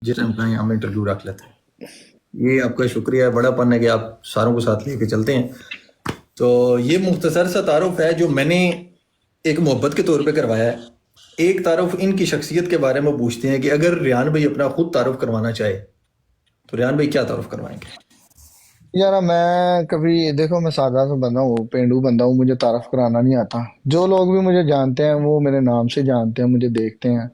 जिस टाइम का हम इंटरव्यू रख लेते हैं। ये आपका शुक्रिया है, बड़ापन है कि आप सारों को साथ लेके चलते हैं। तो ये मुख्तसर सा तारुफ है जो मैंने एक मोहब्बत के तौर पे करवाया है। एक तारुफ इनकी शख्सियत के बारे में पूछते हैं कि अगर रियान भाई अपना खुद तारुफ करवाना चाहे तो रियान भाई क्या तारुफ करवाएंगे? यार मैं कभी देखो, मैं सादा सा बंदा हूँ, पेंडू बंदा हूँ, मुझे तारफ कराना नहीं आता। जो लोग भी मुझे जानते हैं वो मेरे नाम से जानते हैं, मुझे देखते हैं।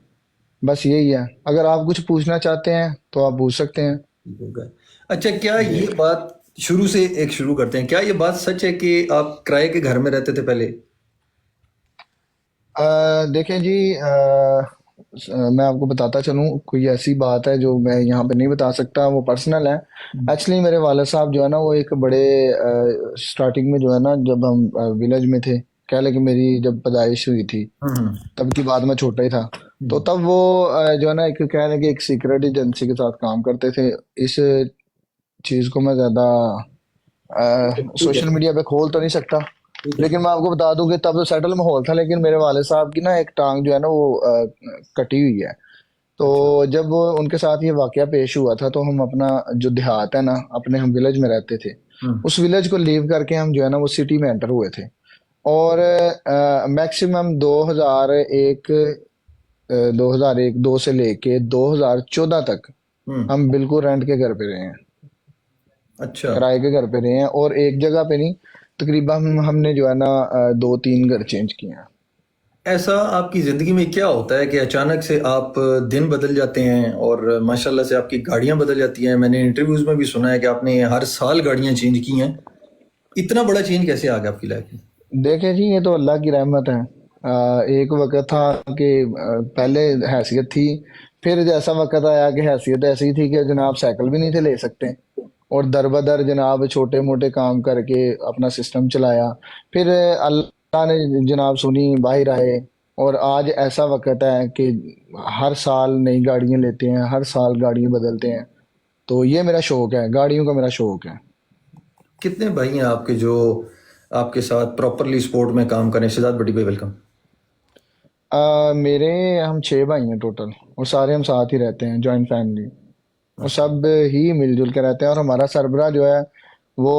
बस यही है। अगर आप कुछ पूछना चाहते हैं तो आप पूछ सकते हैं। होगा। अच्छा, क्या जी। ये बात शुरू से एक शुरू करते हैं, क्या ये बात सच है कि आप किराए के घर में रहते थे पहले? देखें जी, मैं आपको बताता चलूं, कोई ऐसी बात है जो मैं यहाँ पे नहीं बता सकता, वो पर्सनल है। एक्चुअली मेरे वाले साहब जो है ना, वो एक बड़े स्टार्टिंग में जो है ना, जब हम विलेज में थे, कह लें कि मेरी जब पैदाइश हुई थी, हम्म। तब की बात, मैं छोटा ही था। तो हम्म। तब वो जो है ना, एक कह लें कि एक सीक्रेट एजेंसी के साथ काम करते थे। इस चीज़ को मैं ज़्यादा ठीक है। सोशल मीडिया पे खोल तो नहीं सकता। ठीक है। लेकिन मैं आपको बता दूं कि तब तो सेटल माहौल था, लेकिन मेरे वाले साहब की ना एक टांग जो है ना, वो कटी हुई है। तो अच्छा। जब वो उनके साथ ये वाकया पेश हुआ था, तो हम अपना जो देहात है ना, अपने हम विलेज में रहते थे। हम्म। उस विलेज को लीव करके हम जो है ना, वो सिटी में एंटर हुए थे। और मैक्सिमम 2001, 2001 दो से लेके 2014 तक हम्म। हम बिल्कुल रेंट के घर पे रहे हैं, अच्छा। किराए के घर पे रहे हैं। और एक जगह पे नहीं, तकरीबन हमने जो है ना, दो तीन घर चेंज किए हैं। ऐसा आपकी ज़िंदगी में क्या होता है कि अचानक से आप दिन बदल जाते हैं और माशाल्लाह से आपकी गाड़ियां बदल जाती हैं? मैंने इंटरव्यूज में भी सुना है कि आपने हर साल गाड़ियां चेंज की हैं। इतना बड़ा चेंज कैसे आ गया आपकी लाइफ में? देखें जी, ये तो अल्लाह की रहमत है। एक वक्त था कि पहले हैसियत थी, फिर जैसा वक्त आया कि हैसियत ऐसी थी कि जनाब साइकिल भी नहीं थे ले सकते। और दर बदर जनाब छोटे मोटे काम करके अपना सिस्टम चलाया। फिर अल्लाह ने जनाब सुनी, बाहर आए। और आज ऐसा वक्त है कि हर साल नई गाड़ियां लेते हैं, हर साल गाड़ियां बदलते हैं। तो ये मेरा शौक है, गाड़ियों का मेरा शौक है। कितने भाई हैं आपके जो आपके साथ प्रॉपरली स्पोर्ट में काम करें? शिदात बड़ी भाई, वेलकम। मेरे हम 6 भाई हैं टोटल, और सारे हम साथ ही रहते हैं, जॉइंट फैमिली। और माशा। सब ही मिलजुल के रहते हैं। और हमारा सरबरा जो है, वो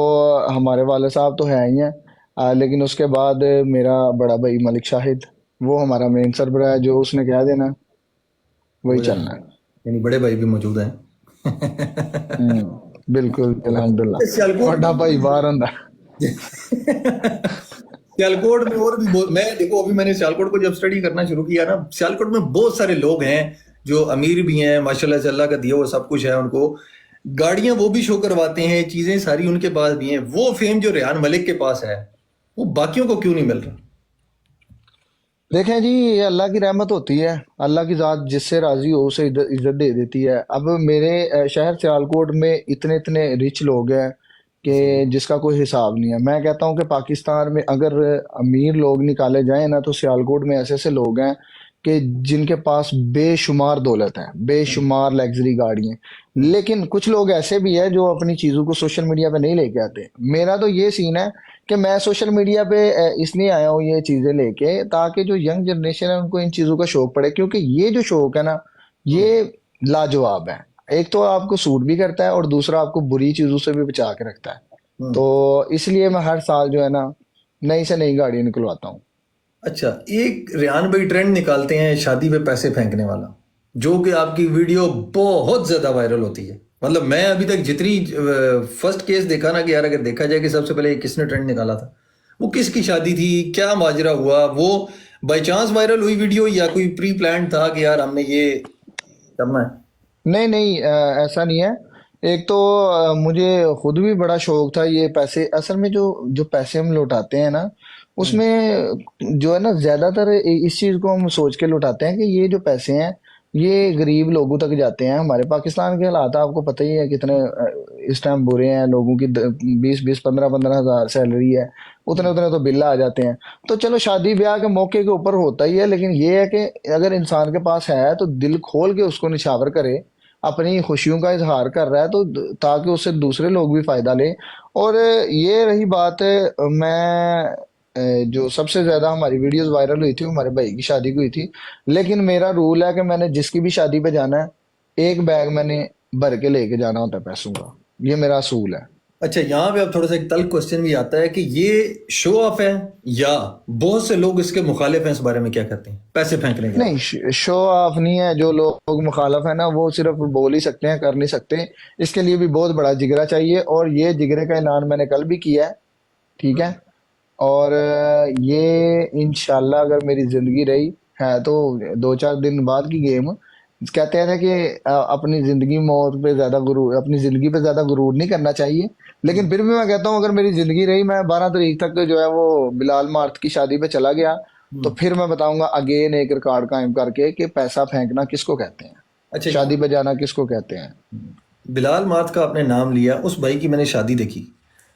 हमारे वाले साहब तो है ही हैं। लेकिन उसके बाद मेरा बड़ा भाई मलिक शाहिद, वो हमारा मेन सरबरा है, जो उसने कह देना वही हो जाए। चलना है। यानी बड़े भाई भी मौजूद हैं। बिल्कुल अल्हम्दुलिल्लाह, सियालकोट वड्डा भाई बाहर हुंदा। सियालकोट में और भी बहुत, मैं देखो अभी मैंने सियालकोट को जब स्टडी करना शुरू किया ना, सियालकोट में बहुत सारे लोग हैं जो अमीर भी हैं, माशाल्लाह से अल्लाह का दिया हुआ सब कुछ है उनको। गाड़ियां वो भी शो करवाते हैं, चीजें सारी उनके पास भी हैं। वो फेम जो रेहान मलिक के पास है वो बाकियों को क्यों नहीं मिल रहा? देखें जी, ये अल्लाह की रहमत होती है। अल्लाह की ज़ात जिससे राज़ी हो उसे इज्जत इज्जत दे देती है। अब मेरे शहर सियालकोट में इतने इतने रिच लोग हैं कि जिसका कोई हिसाब नहीं है। मैं कहता हूँ कि पाकिस्तान में अगर अमीर लोग निकाले जाएं ना, तो सियालकोट में ऐसे ऐसे लोग हैं कि जिनके पास बेशुमार दौलत है, बेशुमार लग्जरी गाड़ियाँ। लेकिन कुछ लोग ऐसे भी हैं जो अपनी चीज़ों को सोशल मीडिया पे नहीं लेके आते। मेरा तो ये सीन है कि मैं सोशल मीडिया पे इसलिए आया हूँ ये चीजें लेके, ताकि जो यंग जनरेशन है उनको इन चीजों का शौक पड़े। क्योंकि ये जो शौक है ना, हम्म। ये लाजवाब है। एक तो आपको सूट भी करता है, और दूसरा आपको बुरी चीजों से भी बचा के रखता है। हम्म। तो इसलिए मैं हर साल जो है ना, नई से नई गाड़ी निकलवाता हूँ। अच्छा, एक रेहान भाई ट्रेंड निकालते हैं शादी पे पैसे फेंकने वाला, जो कि आपकी वीडियो बहुत ज्यादा वायरल होती है। मतलब मैं अभी तक जितनी फर्स्ट केस देखा ना कि यार अगर देखा जाए कि सबसे पहले किसने ट्रेंड निकाला था, वो किसकी शादी थी, क्या माजरा हुआ, वो बाई चांस वायरल हुई वीडियो या कोई प्री प्लान था कि यार हमने ये करना है? नहीं नहीं, ऐसा नहीं है। एक तो मुझे खुद भी बड़ा शौक था। ये पैसे असल में जो जो पैसे हम लौटाते हैं ना, हम्म। उसमें जो है ना, ज्यादातर इस चीज को हम सोच के लौटाते हैं कि ये जो पैसे हैं, ये गरीब लोगों तक जाते हैं। हमारे पाकिस्तान के हालात आपको पता ही है कितने इस टाइम बुरे हैं। लोगों की 20-20 15-15 हजार सैलरी है, उतने हम्म। उतने तो बिल आ जाते हैं। तो चलो, शादी ब्याह के मौके के ऊपर होता ही है, लेकिन ये है कि अगर इंसान के पास है तो दिल खोल के उसको निछावर करे, अपनी खुशियों का इजहार कर रहा है, तो ताकि उससे दूसरे लोग भी फायदा लें। और ये रही बात, मैं जो सबसे ज्यादा हमारी वीडियोस वायरल हुई थी वो हमारे भाई की शादी की हुई थी। लेकिन मेरा रूल है कि मैंने जिसकी भी शादी पे जाना है, एक बैग मैंने भर के लेके जाना होता है पैसों का, ये मेरा असूल है। अच्छा, यहाँ पे अब थोड़ा सा एक तल्ख क्वेश्चन भी आता है कि ये शो ऑफ है या बहुत से लोग इसके मुखालिफ हैं, इस बारे में क्या कहते हैं पैसे फेंकने के? नहीं, शो ऑफ नहीं है। जो लोग मुखालफ है ना, वो सिर्फ बोल ही सकते हैं, कर नहीं सकते। इसके लिए भी बहुत बड़ा जिगरा चाहिए, और ये जिगरे का ऐलान मैंने कल भी किया है, ठीक है। और ये इंशाल्लाह अगर मेरी जिंदगी रही है तो 2-4 दिन बाद की गेम। कहते हैं ना कि अपनी जिंदगी मौत पे ज्यादा गुरूर, अपनी जिंदगी पे ज्यादा गुरूर नहीं करना चाहिए। लेकिन फिर भी मैं कहता हूँ, अगर मेरी जिंदगी रही, मैं 12 तारीख तक जो है वो बिलाल मार्थ की शादी पे चला गया, तो फिर मैं बताऊंगा अगेन एक रिकॉर्ड कायम करके कि पैसा फेंकना किसको कहते हैं, अच्छा, शादी पे जाना किसको कहते हैं। बिलाल मार्थ का आपने नाम लिया, उस भाई की मैंने शादी देखी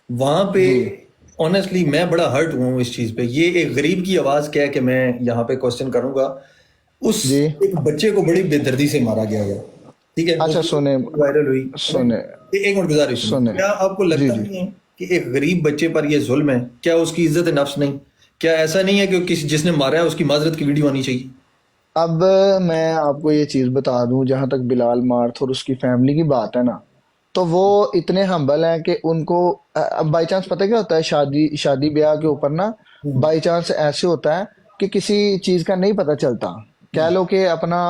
वहां पे। जी ऑनेस्टली मैं बड़ा हर्ट हुआ हूँ इस चीज पे। ये एक गरीब की आवाज क्या है कि मैं यहाँ पे क्वेश्चन करूंगा। उस जी। एक बच्चे को बड़ी बेदर्दी से मारा गया है, ठीक है, वो अच्छा सुने, वायरल हुई। सुने, एक मिनट गुजारिश सुनिए, सुने। क्या आपको जी लगता जी। नहीं है कि एक गरीब बच्चे पर ये जुल्म है? क्या उसकी इज्जत नफ्स नहीं? क्या ऐसा नहीं है कि किसी जिसने मारा है उसकी माजरत की वीडियो आनी चाहिए? अब मैं आपको ये चीज बता दूं, जहां तक बिलाल मार्थ और उसकी फैमिली की बात है ना, तो वो इतने हम्बल हैं कि उनको अब बाई चांस पता है क्या होता है, शादी शादी ब्याह के ऊपर ना हम्म, बाई चांस ऐसे होता है कि किसी चीज का नहीं पता चलता। कह लो कि अपना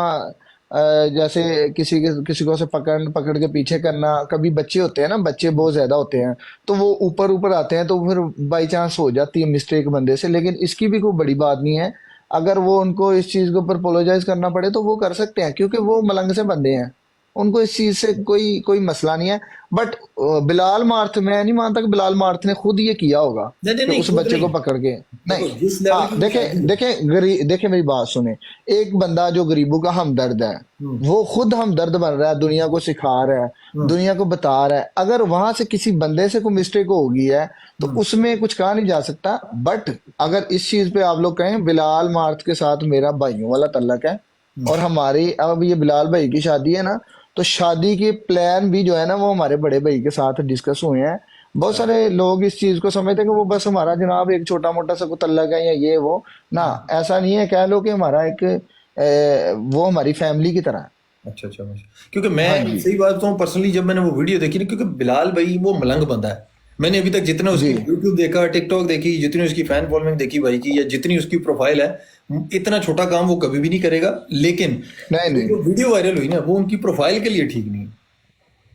जैसे किसी को से पकड़ पकड़ के पीछे करना। कभी बच्चे होते हैं ना, बच्चे बहुत ज्यादा होते हैं, तो वो ऊपर ऊपर आते हैं, तो फिर बाई चांस हो जाती है मिस्टेक बंदे से। लेकिन इसकी भी कोई बड़ी बात नहीं है। अगर वो उनको इस चीज के ऊपर अपोलोजाइज करना पड़े तो वो कर सकते हैं, क्योंकि वो मलंग से बंदे हैं, उनको इस चीज से कोई कोई मसला नहीं है। बट बिलाल मार्थ, मैं नहीं मानता कि बिलाल मार्थ ने खुद ये किया होगा नहीं नहीं कि नहीं, उस खुद बच्चे को नहीं। पकड़ के। नहीं। देखो जिस लेवल हाँ, की देखे शादी है। देखे गरीब, देखे मेरी बात सुने। एक बंदा जो गरीबों का हमदर्द है, हम्म, वो खुद हमदर्द बन रहा है, दुनिया को सिखा रहा है, हम्म, दुनिया को बता रहा है। अगर वहां से किसी बंदे से कोई मिस्टेक हो गई है तो हम्म, उसमें कुछ कहा नहीं जा सकता। बट अगर इस चीज पे आप लोग कहें, बिलाल मार्थ के साथ मेरा भाइयों वाला तल्लक है, हम्म, और हमारी अब ये बिलाल भाई की शादी है ना, तो शादी के प्लान भी जो है ना वो हमारे बड़े भाई के साथ डिस्कस हुए हैं। बहुत अच्छा, सारे लोग इस चीज को समझते हैं कि वो बस हमारा जनाब एक छोटा मोटा सा तल्लक है या ये वो। ना, हाँ, ऐसा नहीं है। कह लो कि हमारा एक वो हमारी फैमिली की तरह है। अच्छा अच्छा अच्छा। क्योंकि हाँ मैं जी। सही बात बताऊं, पर्सनली जब मैंने वो वीडियो देखी ना, क्योंकि बिलाल भाई वो मलंग बंदा है। मैंने अभी तक जितना उसकी जी। यूट्यूब देखा, टिकटॉक देखी, जितनी उसकी फैन फॉलोइंग देखी भाई की, या जितनी उसकी प्रोफाइल है, इतना छोटा काम वो कभी भी नहीं करेगा। लेकिन नहीं ये जो नहीं वीडियो वायरल हुई ना, वो उनकी प्रोफाइल के लिए ठीक नहीं है।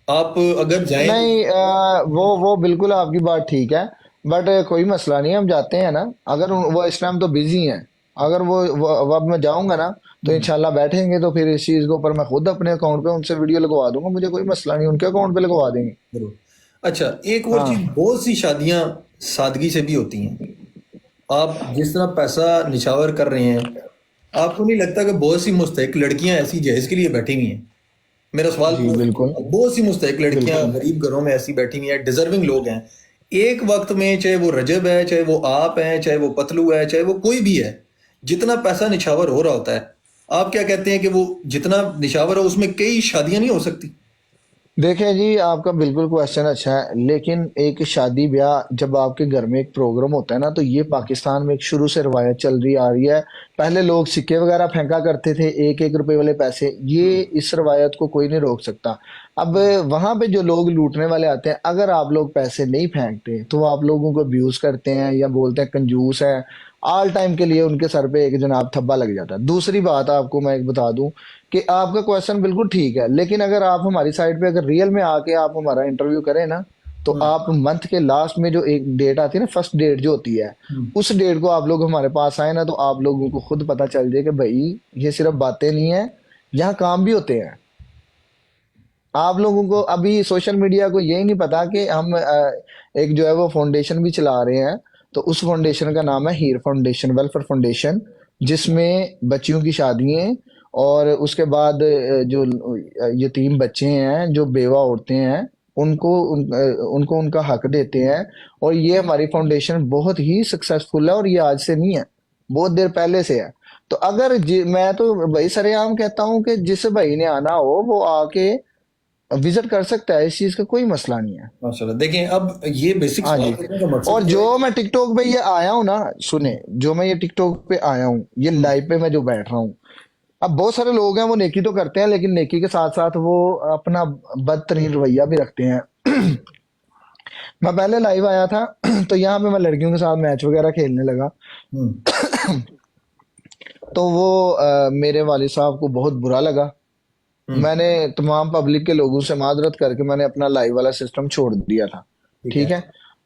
आप अगर जाएं तो। नहीं, वो बिल्कुल आपकी बात ठीक है। बट कोई मसला नहीं है, हम जाते हैं ना। अगर वो इस टाइम तो बिजी हैं, अगर वो अब मैं जाऊंगा ना, तो हम्म, इंशाल्लाह बैठेंगे तो फिर इस चीज के ऊपर मैं खुद अपने अकाउंट पे उनसे वीडियो लगवा दूंगा। मुझे कोई मसला नहीं, उनके अकाउंट पे लगवा देंगे। जरूर। अच्छा, एक और चीज, हाँ बहुत सी शादियां सादगी से भी होती हैं। आप जिस तरह पैसा निछावर कर रहे हैं, आपको नहीं लगता कि बहुत सी मुस्तहक लड़कियां ऐसी जहेज के लिए बैठी हुई हैं? मेरा सवाल जी बिल्कुल बहुत सी मुस्तहक लड़कियां बिल्कुल। गरीब घरों में ऐसी बैठी हुई हैं, डिजर्विंग लोग हैं। एक वक्त में चाहे वो रजब है, चाहे वो आप हैं, चाहे वो पतलू है, चाहे वो कोई भी है, जितना पैसा निछावर हो रहा होता है, आप क्या कहते हैं कि वो जितना निछावर है उसमें कई शादियां नहीं हो सकती? देखें जी, आपका बिल्कुल क्वेश्चन अच्छा है, लेकिन एक शादी ब्याह जब आपके घर में एक प्रोग्राम होता है ना, तो ये पाकिस्तान में एक शुरू से रवायत चल रही आ रही है। पहले लोग सिक्के वगैरह फेंका करते थे, 1-1 रुपए वाले पैसे। ये इस रवायत को कोई नहीं रोक सकता। अब वहां पे जो लोग लूटने वाले आते हैं, अगर आप लोग पैसे नहीं फेंकते तो वो आप लोगों को अब्यूज करते हैं या बोलते हैं कंजूस है। ऑल टाइम के लिए उनके सर पे एक जनाब थब्बा लग जाता है। दूसरी बात आपको मैं एक बता दूं कि आपका क्वेश्चन बिल्कुल ठीक है, लेकिन अगर आप हमारी साइड पे अगर रियल में आके आप हमारा इंटरव्यू करें ना, तो हम्म, आप मंथ के लास्ट में जो एक डेट आती है ना, फर्स्ट डेट जो होती है, हम्म, उस डेट को आप लोग हमारे पास आए ना, तो आप लोगों को खुद पता चल जाए कि भाई ये सिर्फ बातें नहीं है, यहाँ काम भी होते हैं। आप लोगों को अभी सोशल मीडिया को यही नहीं पता कि हम एक जो है वो फाउंडेशन भी चला रहे हैं। तो उस फाउंडेशन का नाम है हीर फाउंडेशन, वेलफेयर फाउंडेशन, जिसमें बच्चियों की शादियां और उसके बाद जो यतीम बच्चे हैं, जो बेवा औरतें हैं, उनको उनका हक देते हैं। और ये हमारी फाउंडेशन बहुत ही सक्सेसफुल है, और ये आज से नहीं है, बहुत देर पहले से है। तो अगर मैं तो भाई सरेआम कहता हूँ कि जिस भाई ने आना हो वो आके विजिट कर सकता है, इस चीज का कोई मसला नहीं है। माशाल्लाह। देखें, अब ये बेसिक हाँ सवाल जी। करने का मकसद और ये है। जो मैं टिकटॉक पे ये आया हूँ ना, सुने, जो मैं ये टिकटॉक पे आया हूँ, ये लाइव पे मैं जो बैठ रहा हूँ, अब बहुत सारे लोग हैं वो नेकी तो करते हैं, लेकिन नेकी के साथ साथ वो अपना बदतरीन रवैया भी रखते हैं। मैं पहले लाइव आया था तो यहाँ पे मैं लड़कियों के साथ मैच वगैरह खेलने लगा, हम्म। तो वो मेरे वालिद साहब को बहुत बुरा लगा। हम्म। मैंने तमाम पब्लिक के लोगों से माजरत करके मैंने अपना लाइव वाला सिस्टम छोड़ दिया था। ठीक ठीक है। है।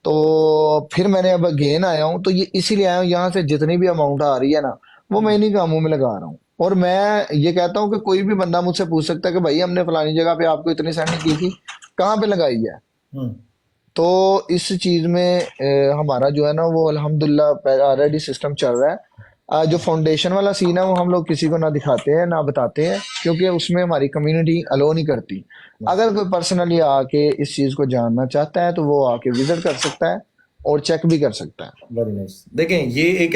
तो फिर मैंने अब अगेन आया हूँ, तो ये इसीलिए आया हूँ, यहाँ से जितनी भी अमाउंट आ रही है ना वो मैं इन्हीं कामों में लगा रहा हूँ। और मैं ये कहता हूँ कि कोई भी बंदा मुझसे पूछ सकता है कि भाई हमने फलानी जगह पे आपको इतनी सेंड की थी, कहाँ पे लगाई है। हम्म। तो इस चीज में हमारा जो है ना वो अल्हम्दुलिल्लाह ऑलरेडी सिस्टम चल रहा है। जो फाउंडेशन वाला सीन है वो हम लोग किसी को ना दिखाते हैं ना बताते हैं, क्योंकि उसमें हमारी कम्युनिटी अलो नहीं करती। अगर कोई पर्सनली आके इस चीज को जानना चाहता है तो वो आके विजिट कर सकता है और चेक भी कर सकता है। Very nice. देखें, ये एक